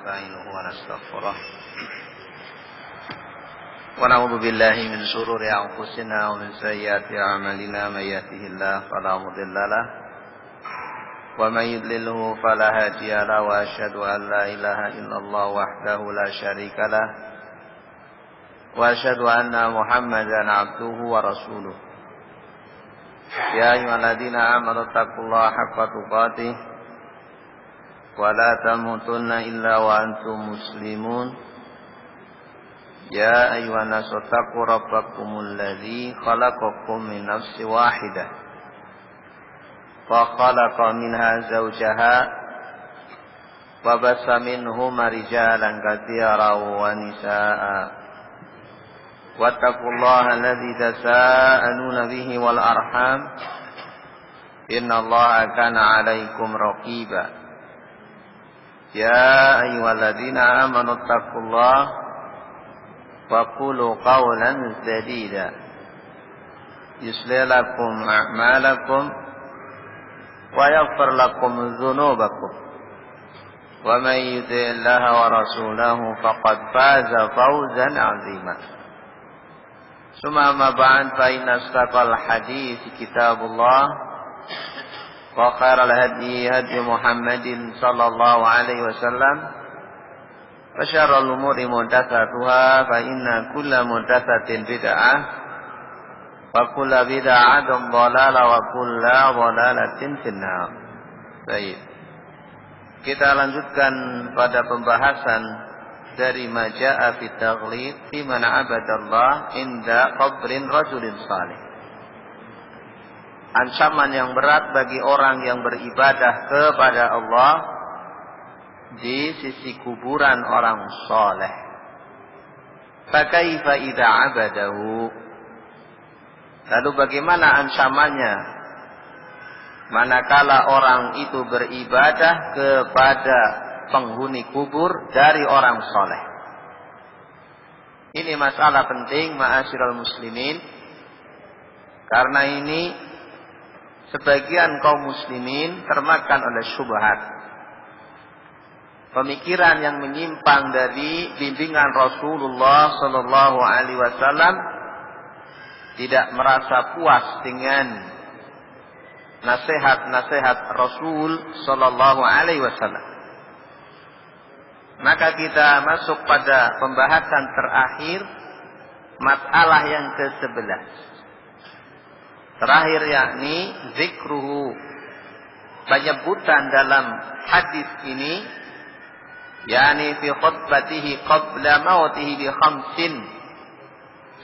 ونستعينه ونستغفره ونعوذ بالله من شرور أنفسنا ومن سيئات أعمالنا من يهده الله فلا مضل له ومن يضلله فلا هادي له وأشهد أن لا إله إلا الله وحده لا شريك له وأشهد أن محمدا عبده ورسوله يا أيها الذين آمنوا اتقوا الله حق تقاته ولا تموتن إلا وأنتم مسلمون يا أيها الناس اتقوا ربكم الذي خلقكم من نفس واحدة وخلق منها زوجها وبث منهما رجالا كثيرا ونساء واتقوا الله الذي تساءلون به والأرحام إن الله كان عليكم رقيبا يا أيها الذين آمنوا اتقوا الله وقولوا قولا سديدا يصلح لكم أعمالكم ويغفر لكم ذنوبكم ومن يطع الله ورسوله فقد فاز فوزا عظيما ثم أما بعد فإن أصدق الحديث كتاب الله وخير الهدي هدي محمد صلى الله عليه وسلم وشر الأمور محدثاتها فإن كل محدثة بدعة وكل بدعة ضلالة وكل ضلالة في النار. Baik. Kita lanjutkan pada pembahasan dari maja'a fi taghlid fi man 'abadallah inda qabrin rajulin salih. Ancaman yang berat bagi orang yang beribadah kepada Allah di sisi kuburan orang saleh. Fakaifa idza 'abadahu? Lalu bagaimana ancamannya manakala orang itu beribadah kepada penghuni kubur dari orang saleh? Ini masalah penting ma'asyiral muslimin, karena ini sebagian kaum muslimin termakan oleh syubhat, pemikiran yang menyimpang dari bimbingan Rasulullah sallallahu alaihi wasallam, tidak merasa puas dengan nasihat-nasihat Rasul sallallahu alaihi wasallam. Maka kita masuk pada pembahasan terakhir, masalah yang ke-11. Terakhir yakni zikruhu, penyebutan dalam hadis ini, yakni fi khutbatihi qabla mautihi bi khamsin,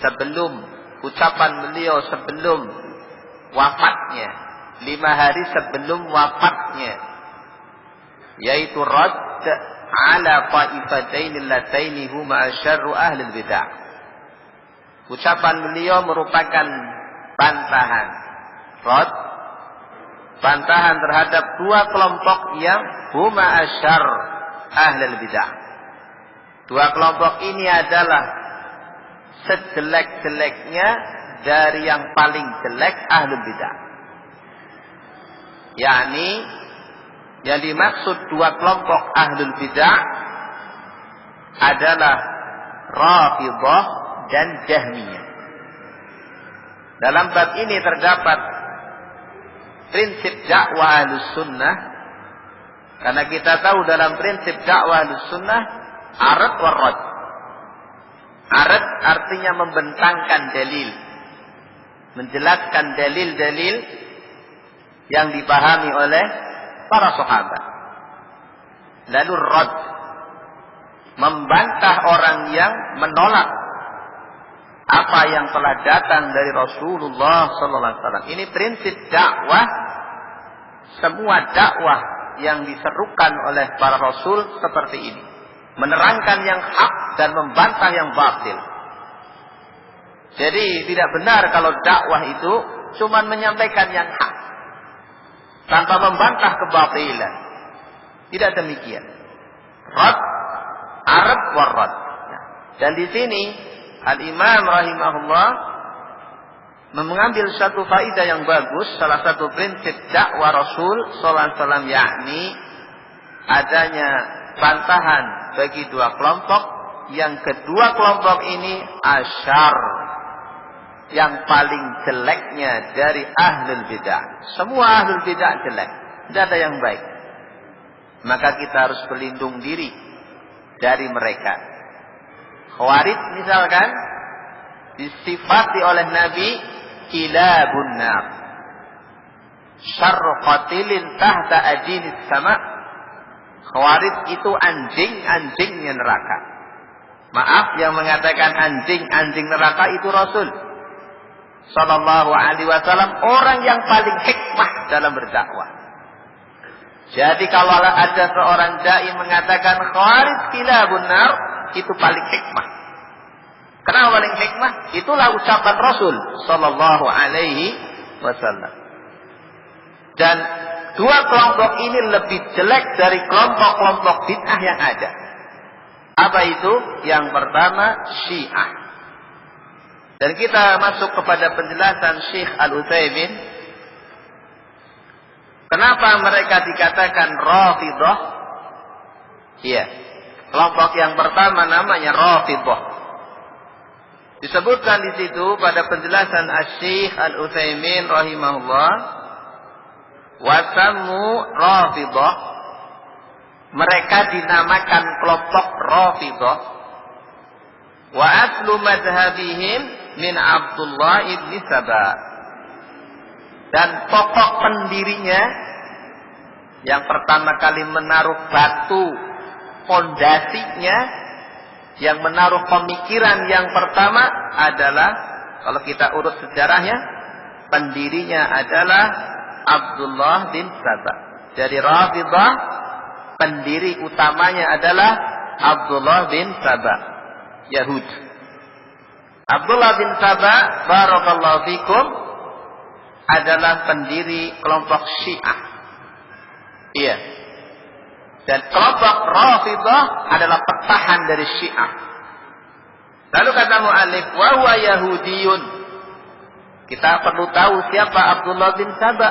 sebelum ucapan beliau sebelum wafatnya, 5 hari sebelum wafatnya, yaitu radd ala qaifatain allataini huma syarru ahli bidah. Ucapan beliau merupakan bantahan, radd, bantahan terhadap 2 kelompok yang huma asyar ahli bidah. 2 kelompok ini adalah sejelek-jeleknya dari yang paling jelek ahlul bidah. Yakni yang dimaksud 2 kelompok ahlul bidah adalah Rafidhah dan Jahmiyah. Dalam bab ini terdapat prinsip dakwah ahlus sunnah, karena kita tahu dalam prinsip dakwah ahlus sunnah arad wa rad. Arad artinya membentangkan dalil, menjelaskan dalil-dalil yang dipahami oleh para sahabat. Lalu rad, membantah orang yang menolak apa yang telah datang dari Rasulullah sallallahu alaihi wasallam. Ini prinsip dakwah. Semua dakwah yang diserukan oleh para rasul seperti ini, menerangkan yang hak dan membantah yang batil. Jadi tidak benar kalau dakwah itu cuma menyampaikan yang hak tanpa membantah kebatilan. Tidak demikian. Rad, arad warad. Dan di sini Al-Imam rahimahullah mengambil satu faidah yang bagus, salah satu prinsip dakwah Rasul sallallahu alaihi wasallam, yakni adanya bantahan bagi dua kelompok. Yang kedua kelompok ini asyar, yang paling jeleknya dari ahlul bidah. Semua ahlul bidah jelek, tidak ada yang baik. Maka kita harus berlindung diri dari mereka. Khawarij misalkan disifati oleh Nabi kilabun nar, syarru qatilin tahta ajinis sama. Khawarij itu anjing-anjingnya neraka. Maaf, yang mengatakan anjing-anjing neraka itu Rasul Sallallahu Alaihi Wasallam, orang yang paling hikmah dalam berdakwah. Jadi kalau ada seorang dai mengatakan khawarij kilabun nar, itu paling hikmah. Kenapa paling hikmah? Itulah ucapan Rasul Sallallahu Alaihi Wasallam. Dan dua kelompok ini lebih jelek dari kelompok-kelompok bid'ah yang ada. Apa itu? Yang pertama Syiah. Dan kita masuk kepada penjelasan Syekh Al-Utsaimin. Kenapa mereka dikatakan Rafidhah? Iya. Kelompok yang pertama namanya Rafidhah. Disebutkan di situ pada penjelasan Syekh Al-Utsaimin rahimahullah, wasammu Rafidhah. Mereka dinamakan kelompok Rafidhah. Wa aslu madhabihim min Abdullah ibn Saba. Dan pokok pendirinya yang pertama kali menaruh batu fondasinya, yang menaruh pemikiran yang pertama adalah, kalau kita urut sejarahnya, pendirinya adalah Abdullah bin Saba. Jadi Rafidhah pendiri utamanya adalah Abdullah bin Saba, Yahud. Abdullah bin Saba, barakallahu fikum, adalah pendiri kelompok Syiah. Iya. Dan kelompok Rafidhah adalah petahan dari Syiah. Lalu kata mu'allif, wa huwa Yahudiyun. Kita perlu tahu siapa Abdullah bin Saba,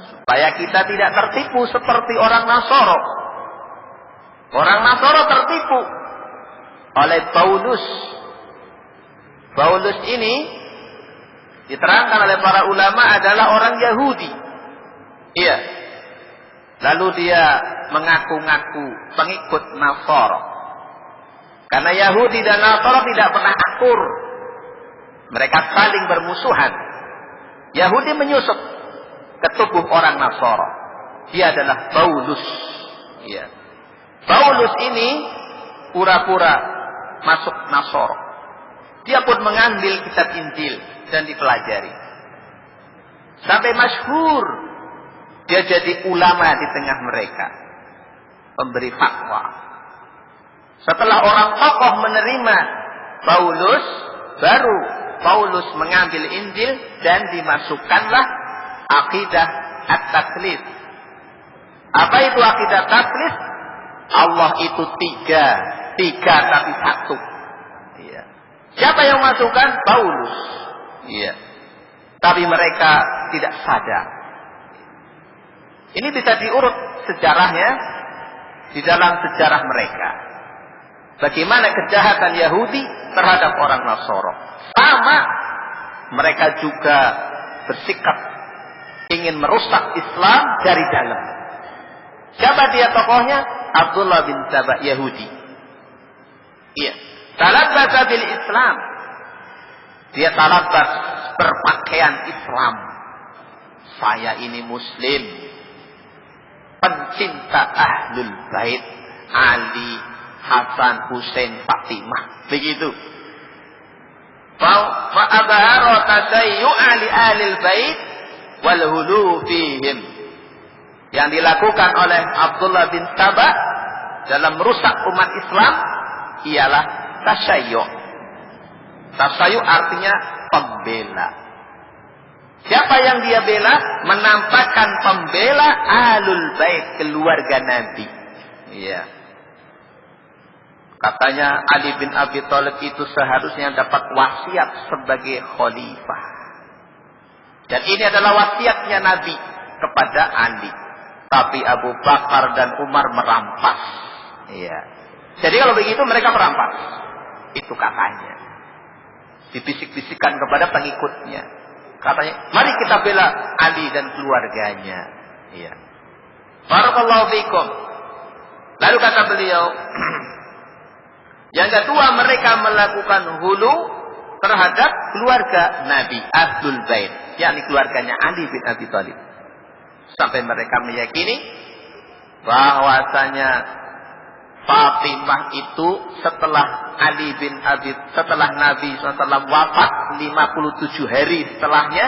supaya kita tidak tertipu seperti orang Nasoro. Orang Nasoro tertipu oleh Paulus. Paulus ini diterangkan oleh para ulama adalah orang Yahudi. Iya. Lalu dia mengaku-ngaku pengikut Nasara. Karena Yahudi dan Nasara tidak pernah akur. Mereka saling bermusuhan. Yahudi menyusup ke tubuh orang Nasara. Dia adalah Paulus. Iya. Paulus ini pura-pura masuk Nasara. Dia pun mengambil kitab Injil dan dipelajari. Sampai masyhur. Dia jadi ulama di tengah mereka. Pemberi fatwa. Setelah orang tokoh menerima Paulus, baru Paulus mengambil Injil dan dimasukkanlah akidah at-taklid. Apa itu akidah at-taklid? Allah itu tiga tapi satu. Iya. Siapa yang masukkan? Paulus. Iya. Tapi mereka tidak sadar. Ini bisa diurut sejarahnya di dalam sejarah mereka. Bagaimana kejahatan Yahudi terhadap orang Nasoro. Sama mereka juga bersikap ingin merusak Islam dari dalam. Siapa dia tokohnya? Abdullah bin Saba, Yahudi. Iya. Talabbasa bil Islam. Dia talabbas berpakaian Islam. Saya ini Muslim, pencinta Ahlul Bait, Ali, Hasan, Husain, Fatimah. Begitu. Fa'adhara tasayyu'a li Ahlil Bait wal hulu fihim. Yang dilakukan oleh Abdullah bin Saba dalam merusak umat Islam ialah tasayyu'. Tasayyu' artinya pembela. Siapa yang dia bela? Menampakkan pembela Ahlul Bait, keluarga Nabi. Iya. Katanya Ali bin Abi Thalib itu seharusnya dapat wasiat sebagai khalifah. Dan ini adalah wasiatnya Nabi kepada Ali. Tapi Abu Bakar dan Umar merampas. Iya. Jadi kalau begitu mereka merampas. Itu katanya. Dibisik-bisikkan kepada pengikutnya. Katanya, mari kita bela Ali dan keluarganya. Iya. Barakallahu fikum. Lalu kata beliau, yang kedua mereka melakukan hulu terhadap keluarga Nabi Ahlul Bait, yakni keluarganya Ali bin Abi Thalib. Sampai mereka meyakini bahwasanya Fatimah itu setelah setelah Nabi SAW wafat 57 hari setelahnya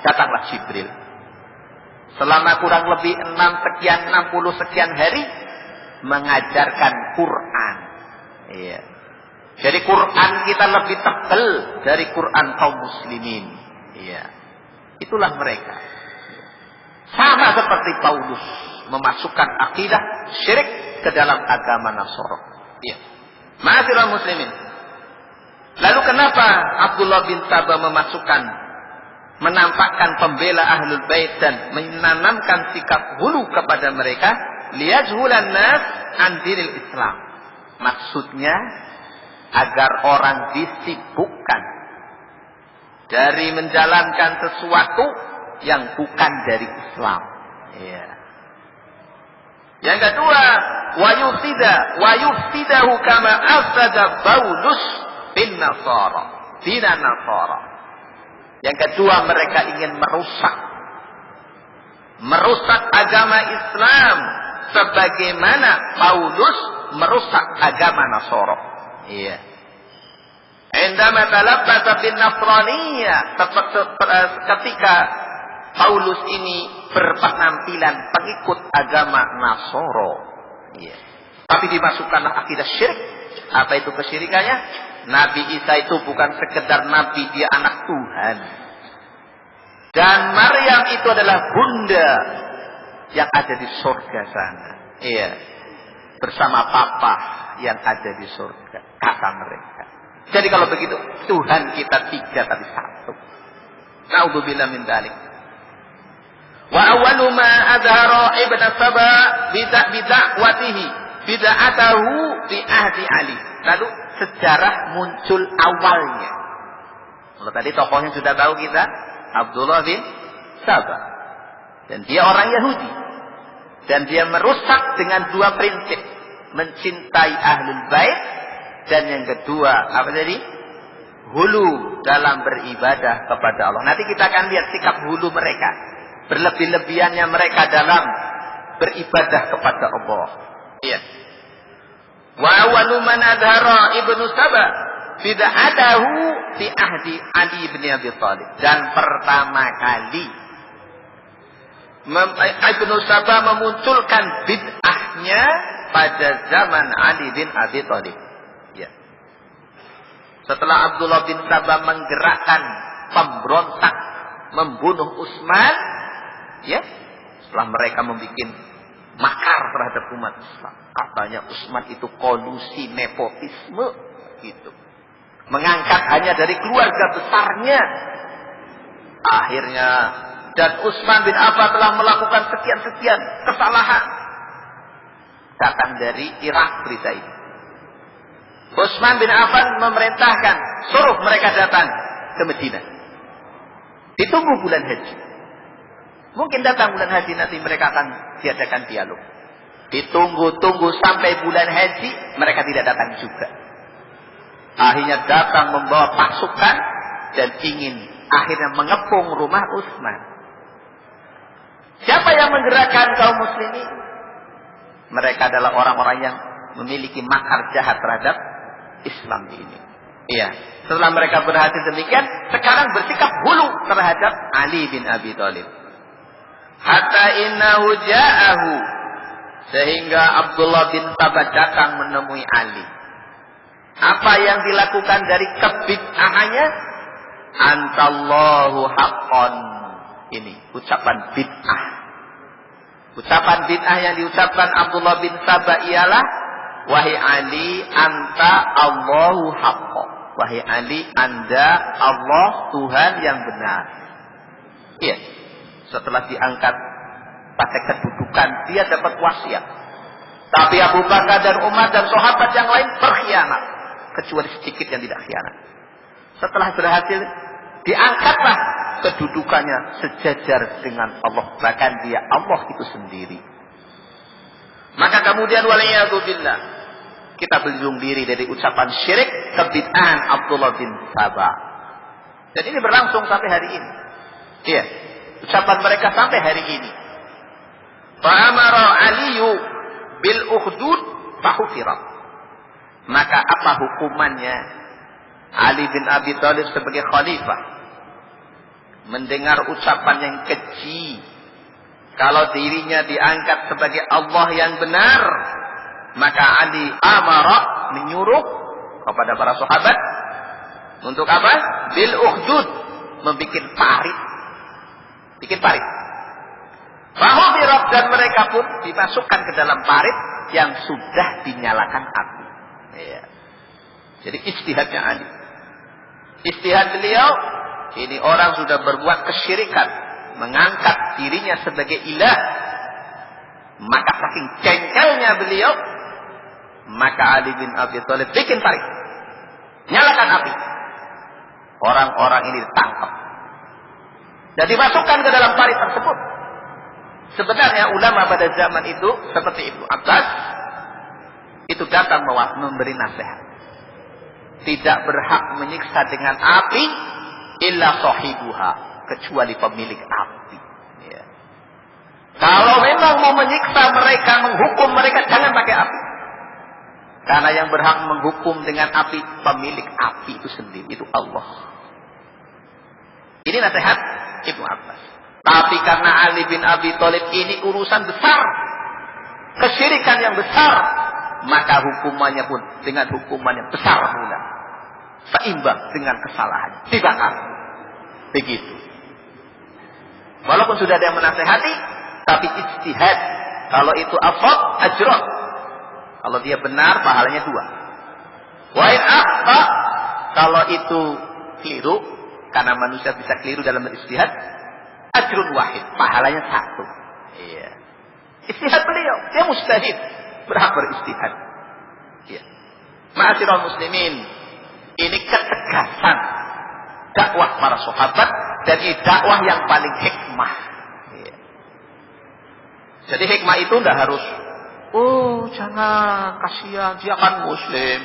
datanglah Jibril. Selama kurang lebih 60 sekian hari mengajarkan Quran. Iya. Jadi Quran kita lebih tebal dari Quran kaum muslimin. Iya. Itulah mereka. Sama seperti Paulus memasukkan akidah syirik ke dalam agama Nasara. Iya. Ma'asyiral muslimin. Lalu kenapa Abdullah bin Sabah menampakkan pembela Ahlul Bait dan menanamkan sikap hulu kepada mereka? Liyajhulan nas an dinil Islam. Maksudnya agar orang disibukkan dari menjalankan sesuatu yang bukan dari Islam. Ya. Yang kedua, wa yufsidahu kama afsada Paulus bin Nasara. Yang kedua, mereka ingin merusak agama Islam sebagaimana Paulus merusak agama Nasara. Iya. Indama talabbasa bin Nasraniyah, ketika Paulus ini berpenampilan pengikut agama Nasara. Iya. Tapi dimasukkanlah akidah syirik. Apa itu kesyirikannya? Nabi Isa itu bukan sekedar nabi, dia anak Tuhan. Dan Maryam itu adalah bunda yang ada di surga sana. Iya. Bersama papa yang ada di surga, kata mereka. Jadi kalau begitu, Tuhan kita 3 tapi 1. Na'udzubillah min dzalik. Wa awwalu ma adhara Ibn Saba bid'awatihi bid'atahu fi ahdi Ali. Lalu sejarah muncul awalnya. Kalau tadi tokohnya sudah tahu kita, Abdullah bin Saba. Dan dia orang Yahudi. Dan dia merusak dengan 2 prinsip. Mencintai Ahlul Bait. Dan yang kedua, apa tadi? Hulu dalam beribadah kepada Allah. Nanti kita akan lihat sikap hulu mereka. Berlebih-lebihannya mereka dalam beribadah kepada Allah. Iya. Wa awwalu man adhara Ibnu Saba bid'atahu fi ahdi Ali bin Abi Thalib. Dan pertama kali Ibnu Saba memunculkan bid'ahnya pada zaman Ali bin Abi Thalib. Ya. Setelah Abdullah bin Saba menggerakkan pemberontak membunuh Utsman, ya, setelah mereka membuat makar terhadap umat Islam, katanya Utsman itu kolusi nepotisme, gitu, mengangkat hanya dari keluarga besarnya. Akhirnya dan Utsman bin Affan telah melakukan sekian kesalahan. Datang dari Irak berita ini. Utsman bin Affan memerintahkan suruh mereka datang ke Madinah. Ditunggu bulan haji. Mungkin datang bulan haji nanti mereka akan diadakan dialog. Ditunggu-tunggu sampai bulan haji mereka tidak datang juga. Akhirnya datang membawa pasukan dan ingin akhirnya mengepung rumah Utsman. Siapa yang menggerakkan kaum muslimin? Mereka adalah orang-orang yang memiliki makar jahat terhadap Islam ini. Iya. Setelah mereka berhasil demikian, sekarang bersikap hulu terhadap Ali bin Abi Thalib. Hatta innahu ja'ahu, sehingga Abdullah bin Saba datang menemui Ali. Apa yang dilakukan dari kebid'ahannya? Antallahu haqqan. Ini ucapan bid'ah. Ucapan bid'ah yang diucapkan Abdullah bin Saba ialah, wahai Ali, anta Allahu haqqan. Wahai Ali, Anda Allah Tuhan yang benar. Iya. Setelah diangkat pada kedudukan, dia dapat wasiat. Tapi Abu Bakar dan Umar dan sahabat yang lain berkhianat. Kecuali sedikit yang tidak khianat. Setelah berhasil, diangkatlah kedudukannya sejajar dengan Allah. Bahkan dia Allah itu sendiri. Maka kemudian waliyadzubillah, kita berlindung diri dari ucapan syirik kebid'ahan Abdullah bin Saba. Dan ini berlangsung sampai hari ini. Iya, ucapan mereka sampai hari ini. Fa'amara Aliyu bil ukhdud fahufirat. Maka apa hukumannya Ali bin Abi Thalib sebagai khalifah mendengar ucapan yang keji, kalau dirinya diangkat sebagai Allah yang benar, maka Ali amara menyuruh kepada para sahabat untuk apa? Bil ukhdud, membikin parit. Bikin parit. Fahufirat, dan mereka pun dimasukkan ke dalam parit yang sudah dinyalakan api. Ya. Jadi ijtihadnya Ali. Ijtihad beliau, ini orang sudah berbuat kesyirikan, mengangkat dirinya sebagai ilah. Maka saking jengkelnya beliau, maka Ali bin Abi Thalib bikin parit, nyalakan api. Orang-orang ini ditangkap dan dimasukkan ke dalam parit tersebut. Sebenarnya ulama pada zaman itu seperti Ibnu Abbas itu datang memberi nasihat. Tidak berhak menyiksa dengan api illa sahibuha, kecuali pemilik api. Ya. Kalau memang mau menyiksa mereka, menghukum mereka, jangan pakai api. Karena yang berhak menghukum dengan api pemilik api itu sendiri, itu Allah. Ini nasihat Ibnu Abbas. Tapi karena Ali bin Abi Thalib ini urusan besar, kesyirikan yang besar, maka hukumannya pun dengan hukuman yang besar pula, seimbang dengan kesalahan, dibakar. Begitu. Walaupun sudah ada yang menasehati, tapi ijtihad. Kalau itu afad, ajrah. Kalau dia benar, pahalanya 2. Wa in akhta, kalau itu keliru, karena manusia bisa keliru dalam berijtihad, ajrun wahid, pahalanya 1. Iya. Ijtihad beliau, dia mujtahid, berhak berijtihad. Iya. Ma'asyiral muslimin, ini ketegasan dakwah para sahabat, dan ini dakwah yang paling hikmah. Iya. Jadi hikmah itu tidak harus, oh jangan, kasihan, dia kan muslim,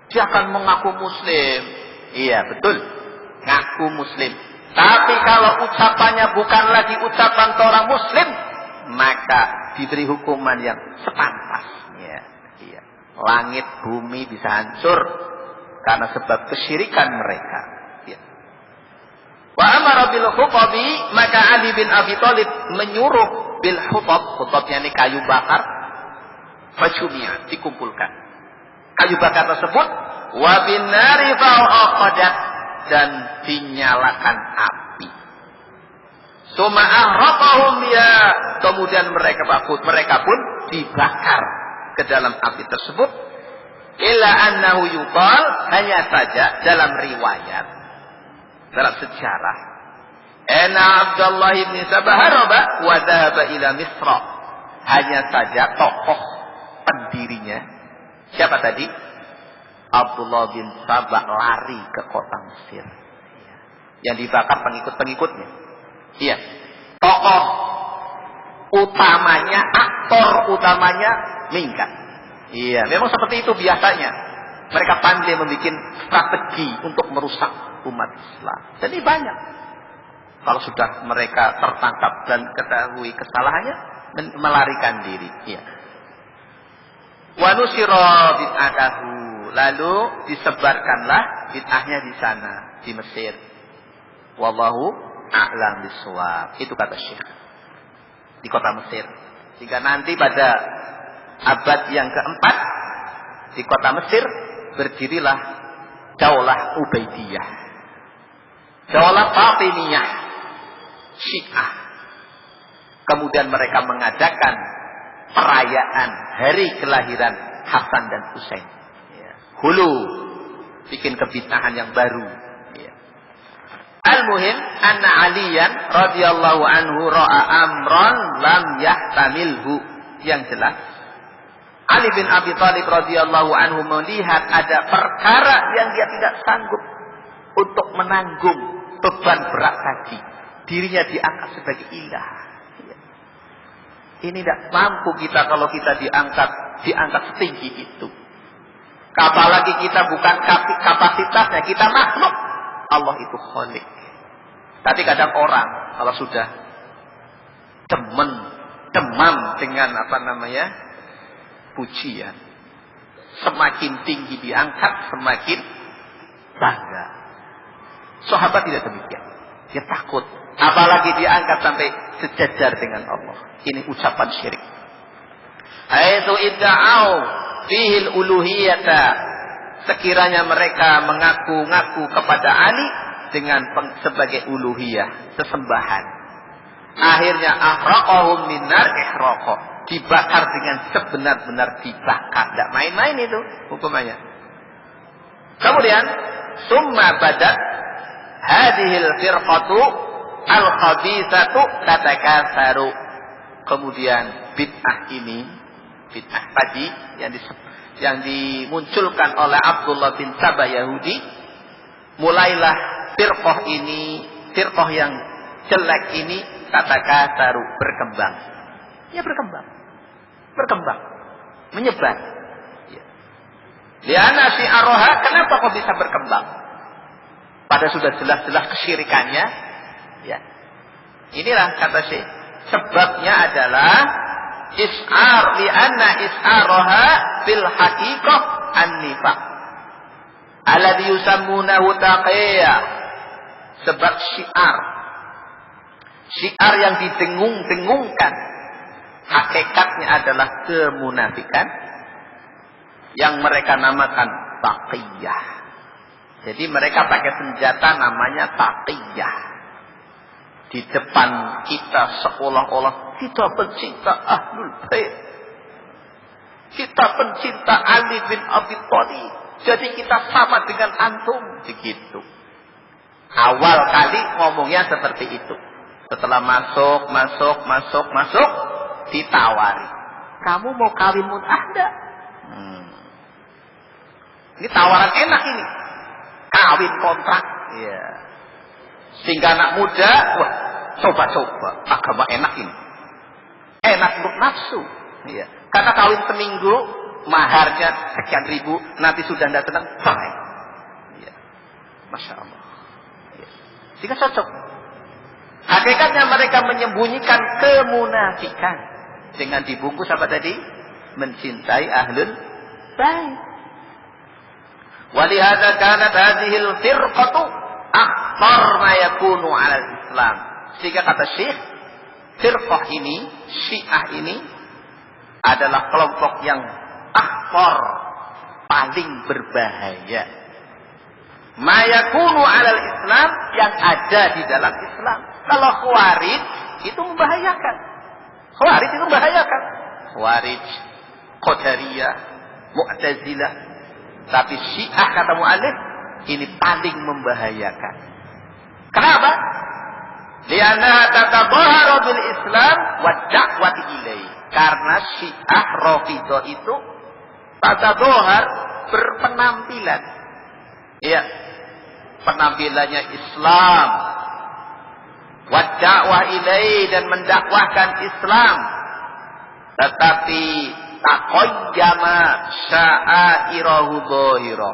dia akan mengaku muslim. Iya betul, ngaku muslim. Tapi kalau ucapannya bukan lagi ucapan seorang muslim, maka diberi hukuman yang sepantasnya. Iya. Langit bumi bisa hancur karena sebab kesyirikan mereka. Iya. Wa amara bil hutabi, maka Ali bin Abi Thalib menyuruh bil hutab, hutabnya ini kayu bakar, fajumia, dikumpulkan kayu bakar tersebut, wa bin nari fa'aqadat, dan dinyalakan api. Suma ahraqahum ya, kemudian mereka pun dibakar ke dalam api tersebut. Illa annahu yuqal, hanya saja dalam riwayat, dalam sejarah, Ena Abdullah bin Sabah haraba wa dhahaba ila Misra. Hanya saja tokoh pendirinya, siapa tadi? Abdullah bin Sabah lari ke kota Mesir. Yang dibakar pengikut-pengikutnya. Iya. Tokoh utamanya, aktor utamanya minggat. Iya, memang seperti itu biasanya. Mereka pandai membuat strategi untuk merusak umat Islam. Dan ini banyak. Kalau sudah mereka tertangkap dan ketahui kesalahannya, melarikan diri. Iya. Wa nusira bid'atahu, lalu disebarkanlah bid'ahnya di sana, di Mesir. Wallahu a'lam bishawab. Itu kata Syekh. Di kota Mesir. Sehingga nanti pada abad yang keempat, di kota Mesir berdirilah Daulah Ubaidiyah, Daulah Fatimiyah, Syiah. Kemudian mereka mengadakan perayaan hari kelahiran Hasan dan Husain. Hulu, bikin kebid'ahan yang baru. Al-muhim, anna Aliyan radhiyallahu anhu ra'a amran lam yahtamilhu. Yang jelas, Ali bin Abi Thalib radhiyallahu anhu melihat ada perkara yang dia tidak sanggup untuk menanggung beban berat tadi. Dirinya diangkat sebagai ilah. Ini tidak mampu kita kalau kita diangkat setinggi itu. Apalagi kita bukan kapasitasnya, kita makhluk. Allah itu Khalik. Tapi kadang orang kalau sudah demam dengan pujian, semakin tinggi diangkat, semakin bangga. Sahabat tidak demikian. Dia takut. Apalagi diangkat sampai sejajar dengan Allah. Ini ucapan syirik. Haitsu idda'au fihil uluhiyata. Sekiranya mereka mengaku-ngaku kepada Ali dengan sebagai uluhiyah, sesembahan. Akhirnya ahraqahum minar ihraqa. Dibakar dengan sebenar-benar dibakar. Tidak main-main itu hukumannya. Kemudian summa badat hadhil firqatu al-khabithatu tatakasaru. Kemudian bid'ah tadi yang dimunculkan oleh Abdullah bin Saba Yahudi, mulailah firqah yang jelek ini tatakasaru, berkembang. Ya berkembang, menyebar. Liana syi'aroha, kenapa kok bisa berkembang? Pada sudah jelas-jelas kesyirikannya. Ya. Inilah kata Syekh, sebabnya adalah is'ar, li'anna is'aroha fil haqiqah an-nifaq alladhi yusammunahu taqiyya. Sebab syiar yang didengung-dengungkan hakikatnya adalah kemunafikan yang mereka namakan taqiyah. Jadi mereka pakai senjata namanya taqiyah. Di depan kita seolah-olah kita pencinta Ahlul Bait. Kita pencinta Ali bin Abi Thalib. Jadi kita sama dengan antum. Begitu. Awal kali ngomongnya seperti itu. Setelah masuk, ditawari. Kamu mau kawin mut'ah enggak? Ini tawaran enak ini. Kawin kontrak. Ya. Sehingga anak muda, wah, coba-coba. Agama enak ini. Enak untuk nafsu. Ya. Karena kawin seminggu, maharnya sekian ribu, nanti sudah tidak tenang, baik. Ya. Masya Allah. Ya. Sehingga cocok. Hakikatnya mereka menyembunyikan kemunafikan dengan dibungkus apa tadi? Mencintai Ahlul Bait. Walihada kanat hadhil firqatu akhtar ma yakunu 'ala al-Islam. Sehingga kata Syekh, firqah ini, Syiah ini adalah kelompok yang akhtar, paling berbahaya. Ma yakunu 'ala al-Islam, yang ada di dalam Islam. Kalau Khawarij itu membahayakan. Khawarij, Qadariyah, Mu'tazilah. Tapi Syiah kata mu'allif ini paling membahayakan. Kenapa? Lianna tatabaharu bil Islam wa da'wati ilaihi. Karena Syiah Rafidhah itu tatabohar, berpenampilan. Iya. Penampilannya Islam. Wa da'wah ilaihi, dan mendakwahkan Islam. Tetapi taqayyama sya'airahu dhahira.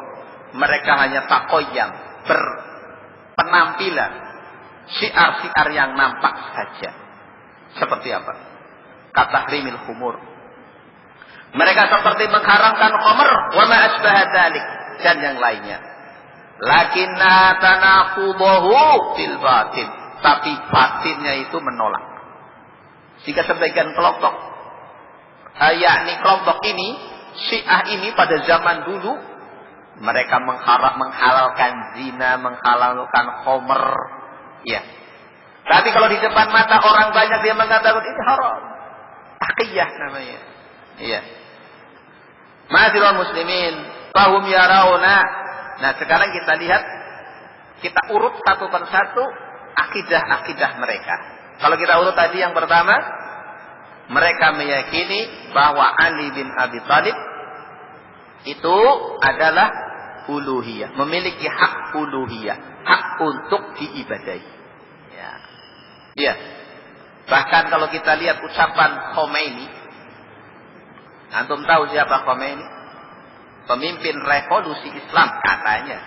Mereka hanya taqayyam, berpenampilan syiar-syiar yang nampak saja. Seperti apa? Katahrimil khumur. Mereka seperti mengharamkan khamr wa ma asbaha dzalik, dan yang lainnya. Lakinna tanaqudahu fil batin, tapi batinnya itu menolak. Jika sebagian kelompok, yakni kelompok ini, Syiah ini pada zaman dulu, mereka menghalalkan zina, menghalalkan khamr. Ya. Tapi kalau di depan mata orang banyak dia mengatakan ini haram. Taqiyah namanya. Iya. Ma'asyiral muslimin, fahum yarawna. Nah, sekarang kita lihat, kita urut satu persatu akidah-akidah mereka. Kalau kita urut tadi yang pertama, mereka meyakini bahwa Ali bin Abi Thalib itu adalah uluhiyah, memiliki hak uluhiyah, hak untuk diibadahi. Ya. Ya. Bahkan kalau kita lihat ucapan Khomeini, antum tahu siapa Khomeini? Pemimpin revolusi Islam katanya.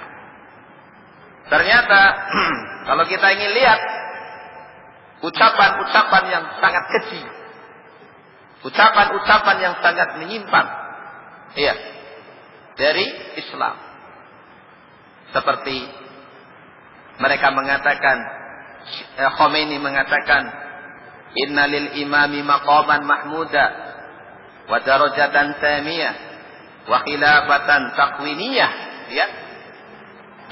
Ternyata kalau kita ingin lihat ucapan-ucapan yang sangat keji, ucapan-ucapan yang sangat menyimpang, iya, dari Islam. Seperti mereka mengatakan, Khomeini mengatakan, inna lil imami maqaman mahmuda wa darajatan samiyah wa khilafatan taqwiniyah. Ya.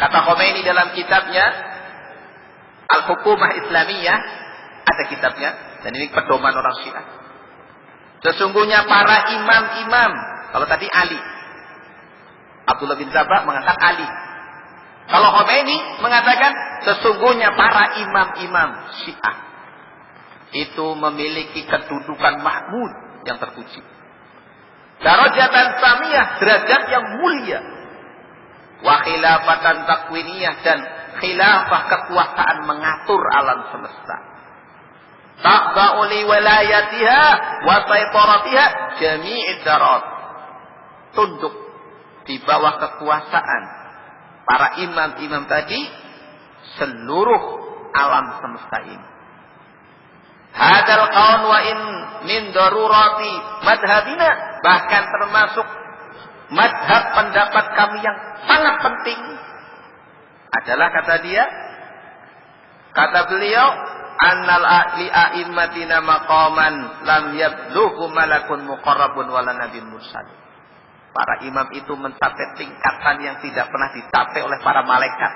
Kata Khomeini dalam kitabnya Al-Hukumah Islamiyah, ada kitabnya, dan ini pedoman orang Syiah. Sesungguhnya para imam-imam, kalau tadi Ali, Abdullah bin Sabah mengatakan Ali. Kalau Khomeini mengatakan sesungguhnya para imam-imam Syiah itu memiliki kedudukan mahmud yang terpuji. Darajatan samiyah, derajat yang mulia. Wa khilafatan takwiniyah, dan khilafah kekuasaan mengatur alam semesta. Taqba'u li wilayatiha wa saytaratiha jami'id darat. Tunduk di bawah kekuasaan para imam-imam tadi seluruh alam semesta ini. Hadal qaul wa in min darurati madhabina, bahkan termasuk madhab pendapat kami yang sangat penting adalah, kata dia, kata beliau, annal li a'immatina maqaman lam yablughu malakun muqarrabun wala nabiyyun mursal. Para imam itu mencapai tingkatan yang tidak pernah dicapai oleh para malaikat.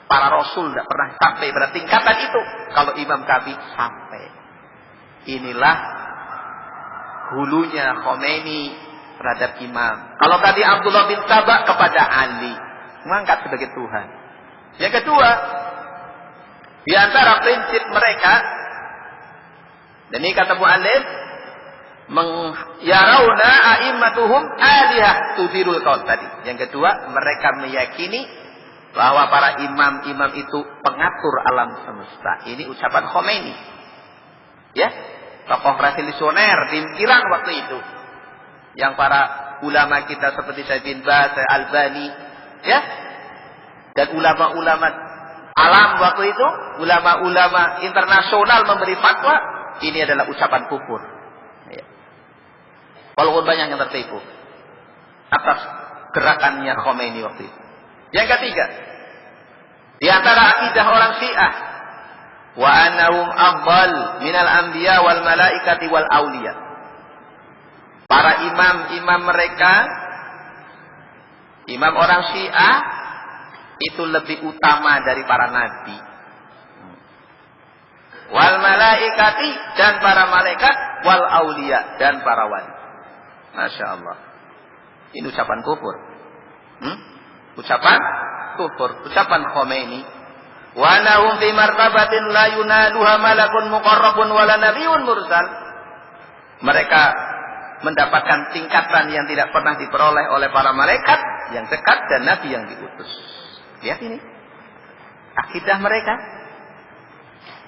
Para rasul tidak pernah sampai pada tingkatan itu. Kalau imam kami sampai. Inilah hulunya Khomeini terhadap imam. Kalau tadi Abdullah bin Sabah kepada Ali, mengangkat sebagai Tuhan. Yang kedua, di antara prinsip mereka, dan ini kata mu'allif, yarawna a'immatuhum alihah tudirul qaul tadi. Yang kedua, mereka meyakini bahwa para imam-imam itu pengatur alam semesta. Ini ucapan Khomeini. Ya, tokoh revolusioner di Iran waktu itu. Yang para ulama kita seperti Syekh bin Baz, Albani, ya, dan ulama-ulama alam waktu itu, ulama-ulama internasional memberi fatwa, ini adalah ucapan kufur. Ya. Walaupun banyak yang tertipu atas gerakannya Khomeini waktu itu. Yang ketiga, di antara akidah orang Syiah, wa annahum afdal minal anbiya wal malaikati wal auliya. Para imam-imam mereka, imam orang Syiah itu lebih utama dari para nabi. Wal malaikati, dan para malaikat, wal auliya, dan para wali. Masya Allah. Ini ucapan kufur. Ucapan kufur, ucapan Khomeini. Wa nahum fi martabatin la yunaluha malakun muqarrabun wala nabiyyun mursal. Mereka mendapatkan tingkatan yang tidak pernah diperoleh oleh para malaikat yang dekat dan nabi yang diutus. Lihat ini akidah mereka.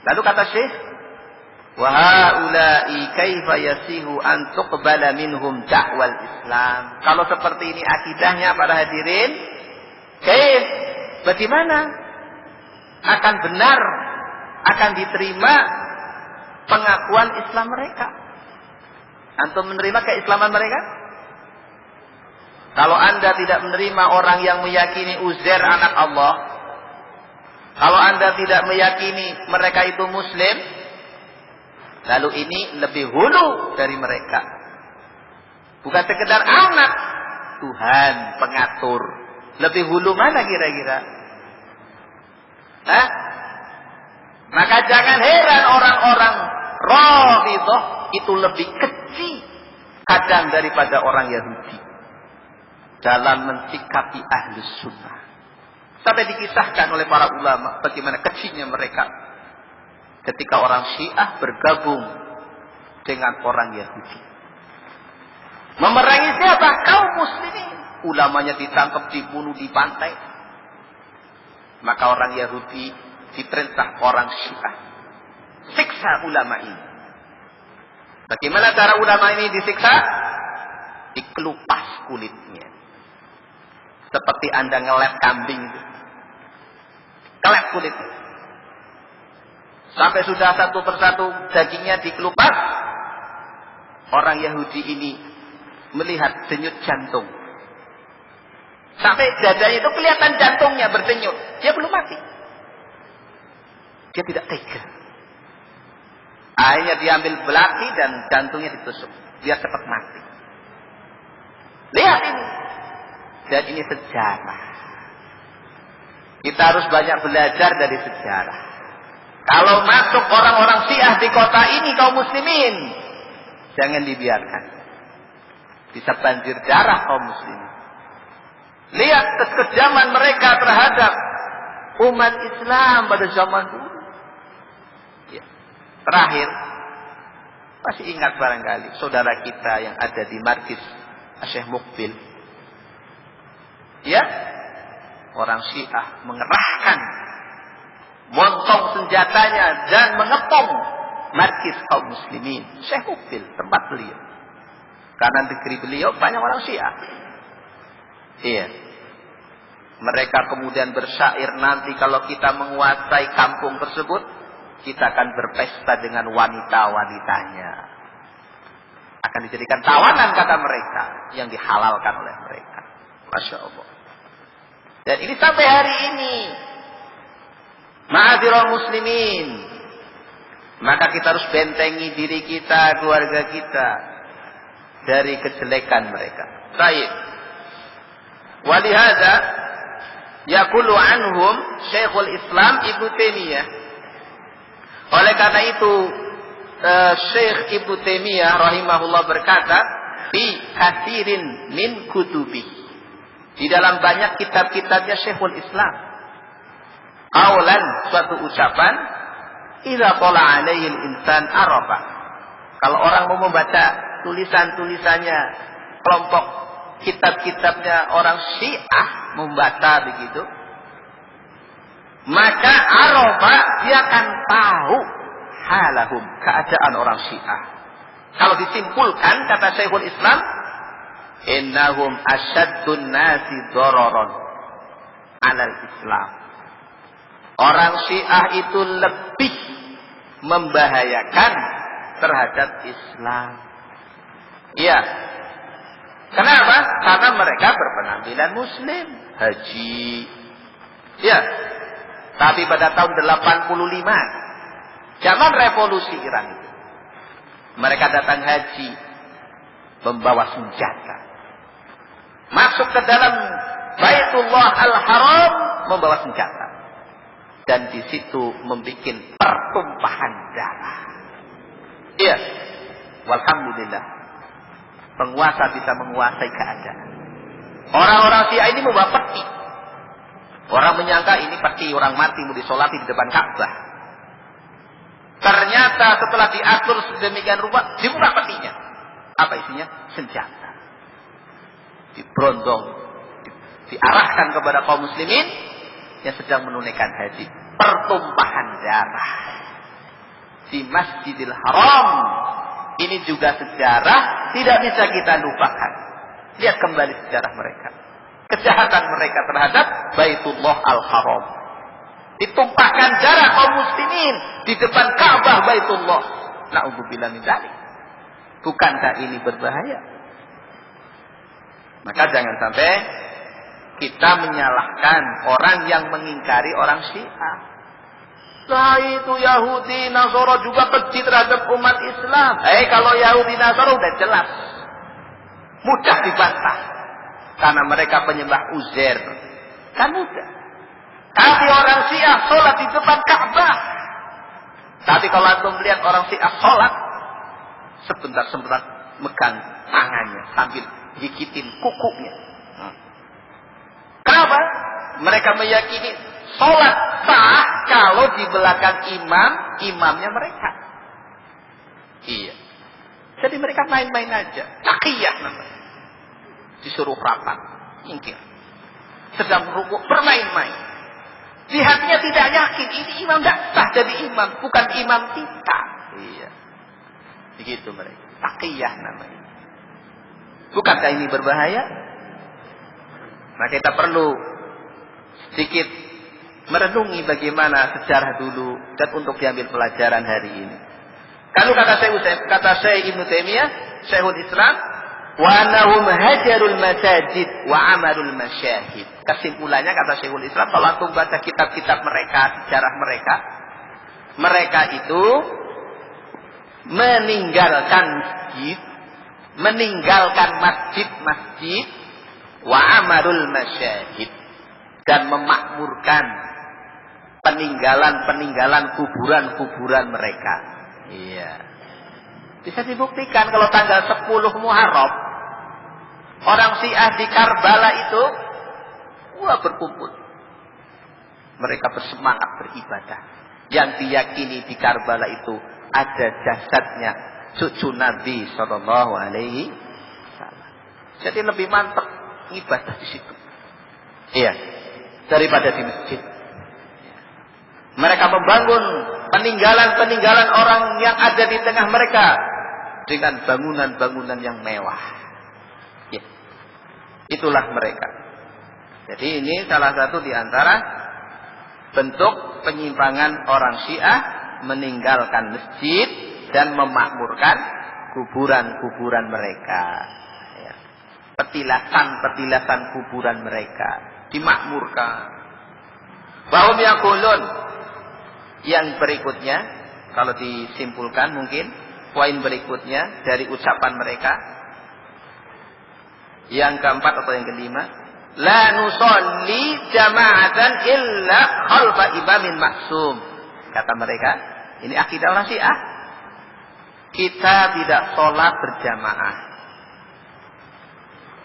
Lalu kata Syekh, wa haula'i kaifa yasihu an tuqbala minhum da'wal Islam. Kalau seperti ini akidahnya para hadirin, bagaimana akan benar, akan diterima pengakuan Islam mereka? Antum menerima keislaman mereka? Kalau Anda tidak menerima orang yang meyakini Uzair anak Allah, kalau Anda tidak meyakini mereka itu Muslim, lalu ini lebih hulu dari mereka. Bukan sekedar anak, Tuhan pengatur. Lebih hulu mana kira-kira? Maka jangan heran orang-orang Rafidhah itu lebih kecil kadang daripada orang Yahudi dalam mensikapi Ahlus Sunnah. Sampai dikisahkan oleh para ulama bagaimana kecilnya mereka ketika orang Syiah bergabung dengan orang Yahudi. Memerangi siapa? Kaum muslimin. Ulamanya ditangkap, dibunuh, dipantai. Maka orang Yahudi diperintah orang Syiah, siksa ulama ini. Bagaimana cara ulama ini disiksa? Dikelupas kulitnya. Seperti Anda ngelet kambing itu. Kelet kulitnya. Sampai sudah satu persatu dagingnya dikelupas. Orang Yahudi ini melihat denyut jantung. Sampai dadanya itu kelihatan jantungnya berdenyut. Dia belum mati. Dia tidak tega. Akhirnya diambil belati dan jantungnya ditusuk. Dia cepat mati. Lihat ini. Dan ini sejarah. Kita harus banyak belajar dari sejarah. Kalau masuk orang-orang Syiah di kota ini, kaum muslimin, jangan dibiarkan. Bisa banjir darah kaum muslimin. Lihat kekejaman mereka terhadap umat Islam pada zaman dulu. Ya. Terakhir, masih ingat barangkali saudara kita yang ada di Markis Syekh Mukbil. Ya, orang Syiah mengerahkan montong senjatanya dan mengepung markis kaum muslimin Syekh Mukbil, tempat beliau. Karena negeri beliau banyak orang Syiah. Iya. Mereka kemudian bersyair, nanti kalau kita menguasai kampung tersebut, kita akan berpesta dengan wanita-wanitanya. Akan dijadikan tawanan, kata mereka, yang dihalalkan oleh mereka. Masya Allah. Dan ini sampai hari ini. Ma'adzirul muslimin. Maka kita harus bentengi diri kita, keluarga kita, dari kejelekan mereka. Baik. Walihada yaqulu anhum Syekhul Islam Ibnu Taimiyah. Oleh karena itu Syekh Ibnu Taimiyah rahimahullah berkata, fi katsirin min kutubi. Di dalam banyak kitab-kitabnya Syekhul Islam. Qaulan, suatu ucapan, idza qala alaihi al-insan arafa. Kalau orang mau membaca tulisan-tulisannya kelompok kitab-kitabnya orang Syiah membaca begitu, maka arafa, dia akan tahu halahum, keadaan orang Syiah. Kalau disimpulkan, kata Syekhul Islam, innahum asyaddun nasi dararan alal Islam. Orang Syiah itu lebih membahayakan terhadap Islam. Iya. Kenapa? Karena mereka berpenampilan muslim, haji. Ya. Tapi pada tahun 85, zaman revolusi Iran itu, mereka datang haji membawa senjata. Masuk ke dalam Baitullah Al-Haram membawa senjata. Dan di situ membuat pertumpahan darah. Iya. Walhamdulillah. Penguasa bisa menguasai keadaan. Orang-orang Syiah ini membawa peti. Orang menyangka ini peti orang mati mau disolati di depan Ka'bah. Ternyata setelah diatur sedemikian rupa, dibuka petinya. Apa isinya? Senjata. Diberondong, diarahkan kepada kaum muslimin yang sedang menunaikan haji. Pertumpahan darah di Masjidil Haram. Ini juga sejarah, tidak bisa kita lupakan. Lihat kembali sejarah mereka. Kejahatan mereka terhadap Baitullah Al-Haram. Ditumpahkan darah kaum muslimin di depan Ka'bah Baitullah. Na'udzubillah min dzalik. Bukankah ini berbahaya? Maka jangan sampai kita menyalahkan orang yang mengingkari orang Syiah. Lah itu Yahudi Nasara juga keji terhadap umat Islam. Kalau Yahudi Nasara udah jelas, mudah dibantah. Karena mereka penyembah Uzair. Kan mudah. Tapi orang Syiah sholat di depan Ka'bah. Tapi kalau antum melihat orang Syiah sholat, sebentar-sebentar megang tangannya sambil gigitin kukunya. Kenapa? Mereka meyakini sholat sah kalau di belakang imam, imamnya mereka. Iya. Jadi mereka main-main aja. Taqiyah namanya. Disuruh rapat, nyingkir. Sedang rukuk, bermain-main. Di hatinya tidak yakin, ini imam tidak sah jadi imam, bukan imam kita. Iya. Begitu mereka. Taqiyah namanya. Bukankah ini berbahaya? Nah, kita perlu sedikit merenungi bagaimana sejarah dulu dan untuk diambil pelajaran hari ini. Kalau kata Syekh Ibnu Taimiyah, Syekhul Islam, wa annahum hajarul masajid wa amarul masyahid. Kesimpulannya kata Syekhul Islam, kalau antum baca kitab-kitab mereka, sejarah mereka itu meninggalkan masjid wa amarul masyahid, dan memakmurkan peninggalan kuburan mereka. Iya. Bisa dibuktikan kalau tanggal 10 Muharram orang Syiah di Karbala itu berkumpul. Mereka bersemangat beribadah. Yang diyakini di Karbala itu ada jasadnya cucu Nabi sallallahu alaihi wasallam. Jadi lebih mantap ibadah di situ. Iya. Daripada di masjid. Mereka membangun peninggalan orang yang ada di tengah mereka dengan bangunan-bangunan yang mewah. Ya. Itulah mereka. Jadi ini salah satu di antara bentuk penyimpangan orang Syiah, meninggalkan masjid dan memakmurkan kuburan-kuburan mereka. Ya. Petilasan kuburan mereka dimakmurkan. Bahum yaqulun. Yang berikutnya, kalau disimpulkan mungkin poin berikutnya dari ucapan mereka, yang keempat atau yang kelima, la nusolli jama'atan illa khalfa imamin maksum. Kata mereka, ini akidah orang Syiah, kita tidak sholat berjamaah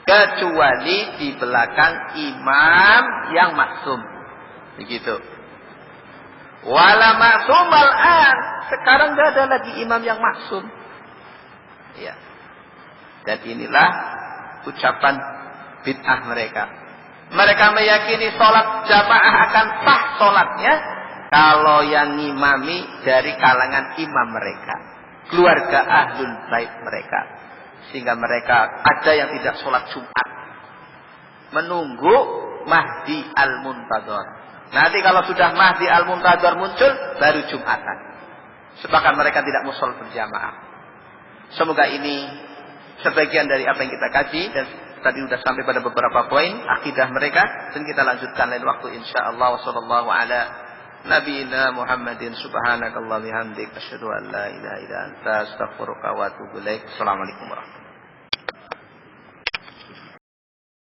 kecuali di belakang imam yang maksum. Begitu. Wala maksum al-an. Sekarang tidak ada lagi imam yang maksum. Ya. Dan inilah ucapan bid'ah mereka. Mereka meyakini sholat jamaah akan sah sholatnya kalau yang ngimami dari kalangan imam mereka, keluarga ahlul bait mereka. Sehingga mereka ada yang tidak sholat Jumat, menunggu Mahdi al-Muntadhar. Nanti kalau sudah Mahdi al-Muntadhar muncul, baru Jumatan. Sepakat mereka tidak mau sholat berjamaah. Semoga ini sebagian dari apa yang kita kaji, dan tadi sudah sampai pada beberapa poin akidah mereka, dan kita lanjutkan lain waktu insyaallah. Wassallallahu ala nabiyina Muhammadin subhanakallah bihamdik asyhadu an la ilaha illa anta astaghfiruka wa atubu ilaik. Assalamualaikum warahmatullahi wabarakatuh.